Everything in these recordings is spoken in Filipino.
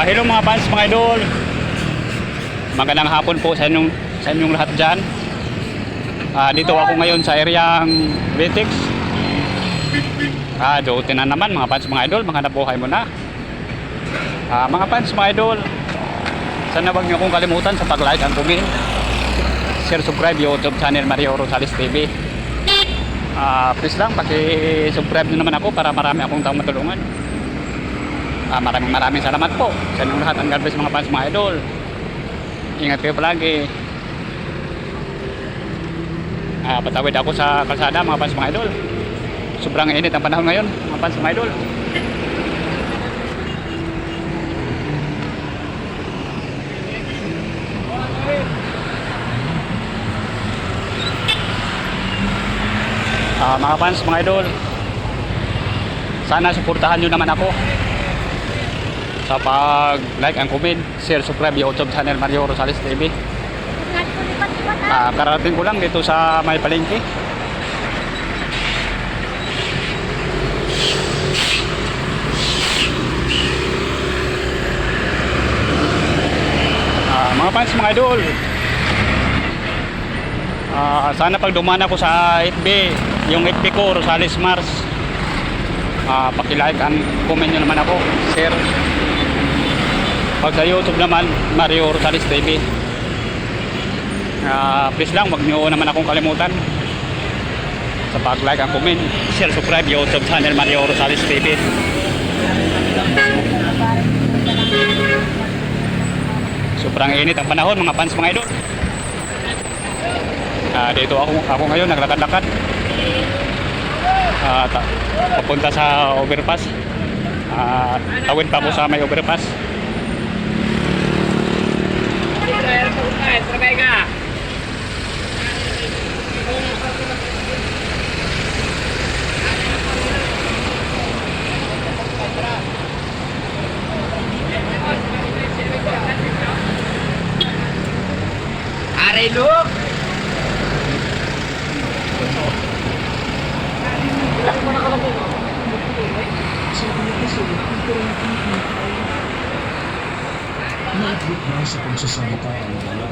Hello mga fans, mga idol. Magandang hapon po sa inyong lahat dyan. Dito ako ngayon sa areang Betex. Duty na naman mga fans, mga idol. Mga nabuhay mo na. Mga fans, mga idol, sana wag niyo akong kalimutan sa pag-like and comment, share, subscribe YouTube channel Mario Rosales TV. Please lang paki-subscribe niyo naman ako para marami akong taong matulungan. Maraming salamat po sa inyong lahat. Ang God bless mga fans, mga idol. Ingat kayo palagi. Patawid ako sa kalsada mga fans, mga idol. Sobrang init ang panahon ngayon mga fans, mga idol. Mga fans, mga idol, sana suportahan nyo naman ako sa pag-like and comment, share, subscribe YouTube channel Mario Rosales TV. Karating ko lang dito sa may palengke. Mga fans, mga idol, sana pag dumaan ako sa FB, yung FB ko Rosales Mars, paki-like and comment nyo naman ako, share. Pag sa YouTube naman Mario Rosales TV, please lang wag nyo naman akong kalimutan sa pag-like and comment, share, subscribe YouTube channel Mario Rosales TV. Sobrang init ang panahon mga fans, mga idol. Dito ako ngayon naglakad-lakad papunta sa overpass. Tawid pa ako sa may overpass. Aray, look! Naabot na sa pagsasalita ang wala.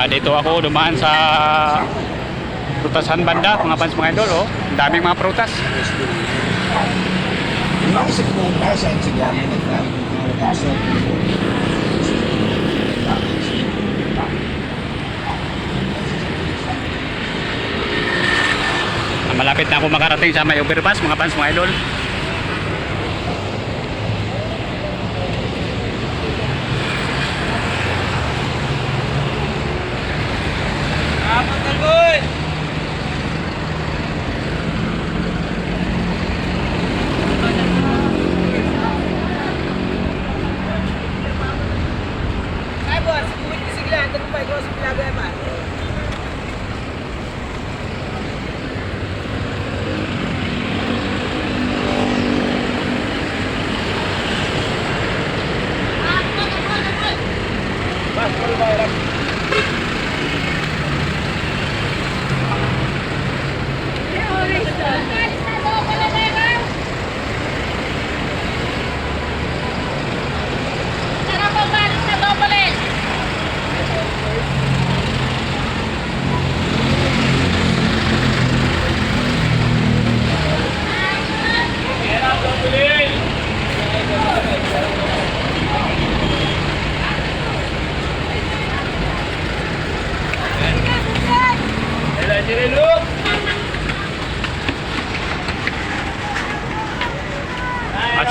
Dito ako dumaan sa prutasan banda mga fans, mga idol. Ang daming mga prutas. Malapit na ako makarating sa may overpass mga fans, mga idol.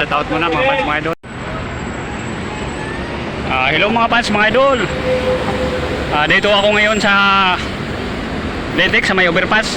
Shout out muna mga fans, mga idol. Hello mga fans, mga idol. Dito ako ngayon sa Betex sa may overpass.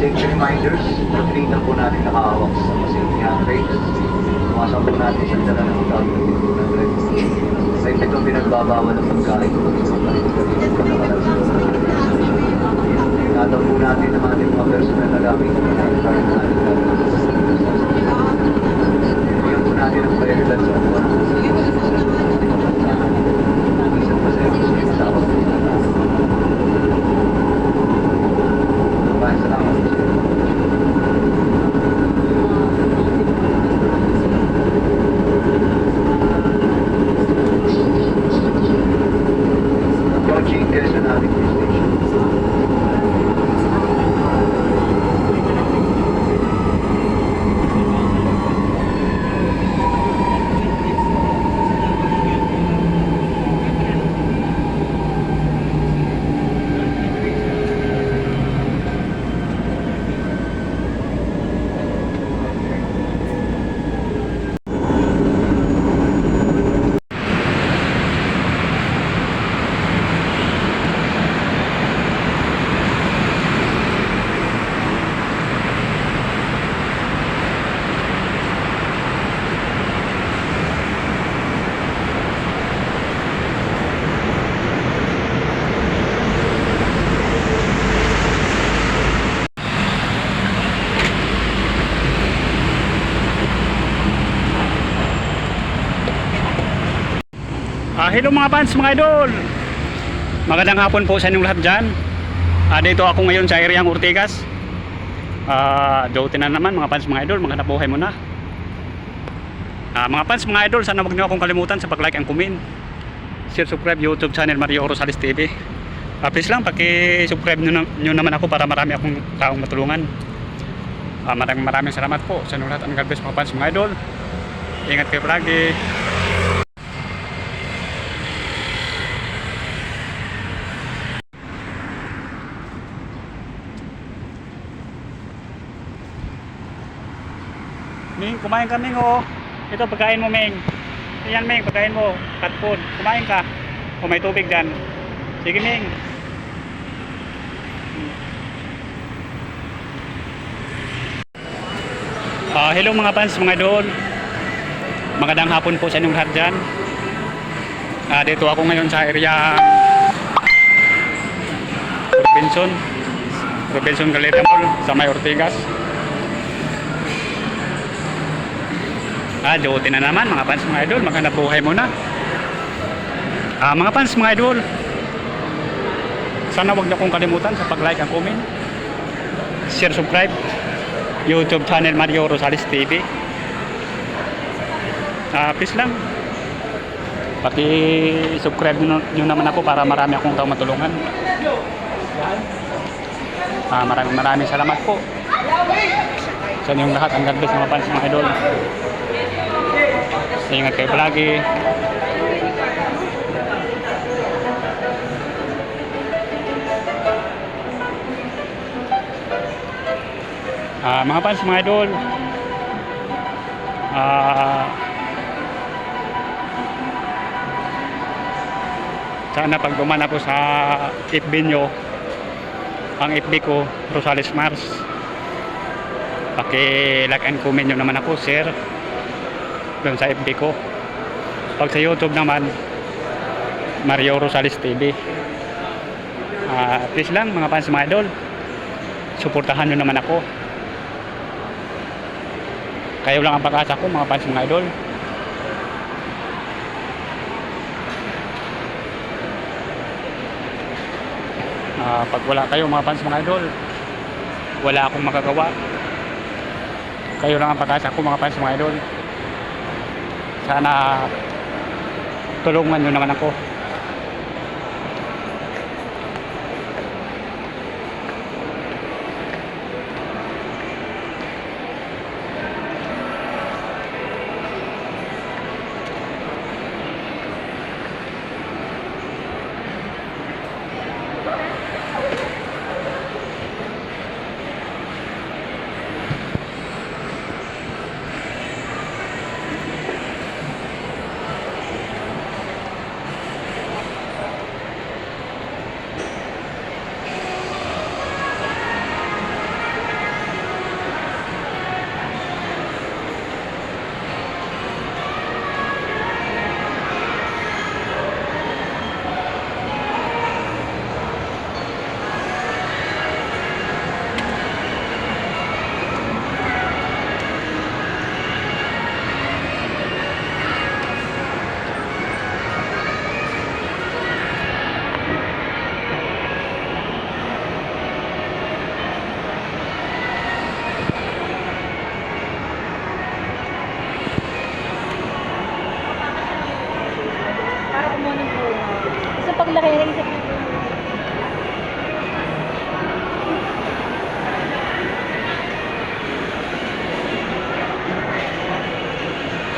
Safety reminders, pagkita po natin nakahawak sa facility handbrake. Pumasok po natin sa dala ng $1,200. Sa itong pinagbabawal ng pagkain kung ito pa rin kami ng pagkakalas. Nataw po natin ang ating mga personal na gamit na nag-card na natin. Bigyan po natin ang prioridad sa mga isang pasayos na kasama po natin. Maraming salamat po. Approaching Quezon Avenue Station. Hello mga fans, mga idol. Magandang hapon po sa inyong lahat dyan. Dito ako ngayon sa areang Ortigas. Duty na naman mga fans, mga idol. Magandang buhay muna. Mga fans, mga idol, sana huwag niyo akong kalimutan sa pag-like and comment. Share, subscribe YouTube channel Mario Rosales TV. Please lang, paki-subscribe nyo naman ako para marami akong taong matulungan. Maraming salamat po sa inyong lahat. God bless mga fans, mga idol. Ingat kayo palagi. Ming, kumain ka Ming, oh. Ito pagkain mo Ming. Ayan Ming, pagkain mo. Cat food. Kumain ka. O may tubig dyan. Sige Ming. Hello mga fans, mga idol. Magandang hapon po sa inyong lahat dyan. Dito ako ngayon sa area Robinson Galleria Mall sa May Ortigas. Duty na naman mga fans, mga idol. Magandang buhay muna. Mga fans, mga idol, sana wag niyo akong kalimutan sa pag-like and comment, share, subscribe YouTube channel Mario Rosales TV. Please lang, paki-subscribe nyo naman ako para marami akong taong matulungan. Maraming salamat po sa inyong lahat. Ang God bless mga fans, mga idol. Ingat kayo palagi. Mga fans, mga idol, sana pag duman ako sa FB nyo, ang FB ko Rosales Mars, paki-like and comment nyo naman ako, share doon sa FB ko. Pag sa YouTube naman, Mario Rosales TV. Please lang mga fans, mga idol, suportahan nyo naman ako. Kayo lang ang pag-asa ko mga fans, mga idol. Pag wala kayo mga fans, mga idol, wala akong magagawa. Kayo lang ang pag-asa ko mga fans, mga idol. Sana tulungan nyo naman ako.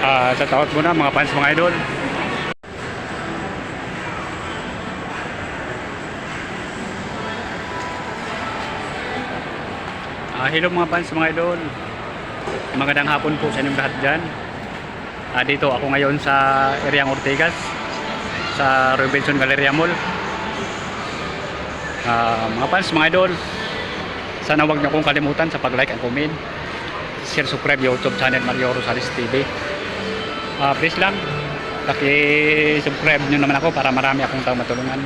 Sa tawad muna mga fans mga idol. Hello mga fans mga idol. Magandang hapon po sa inyong lahat dyan. Dito ako ngayon sa Eryang Ortigas sa Robinson Galleria Mall. Mga fans mga idol, sana huwag niyo akong kalimutan sa pag-like and comment, share, subscribe YouTube channel Mario Rosales TV. Please lang paki-subscribe nyo naman ako para marami akong tao matulungan.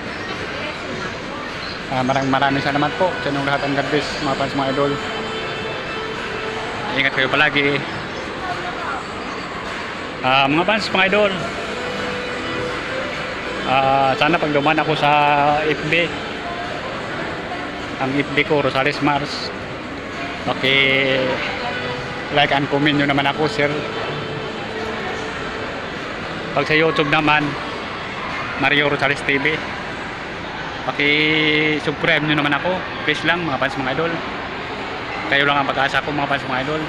Maraming salamat po sa inyong lahat. Ang God bless mga fans mga idol. Ingat kayo palagi. Mga fans mga idol, sana pag dumaan ako sa FB, ang FB ko Rosales Mars, okay, like and comment nyo naman ako, share. Pag sa YouTube naman Mario Rosales TV, subscribe nyo naman ako, please lang mga fans mga idol. Kayo lang ang pag-asa ko mga fans mga idol.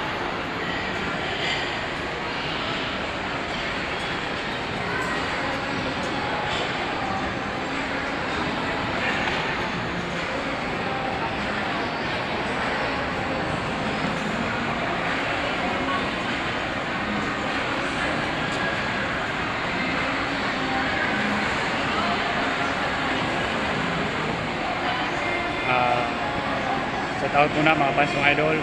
Shout out muna mga fans mga idol.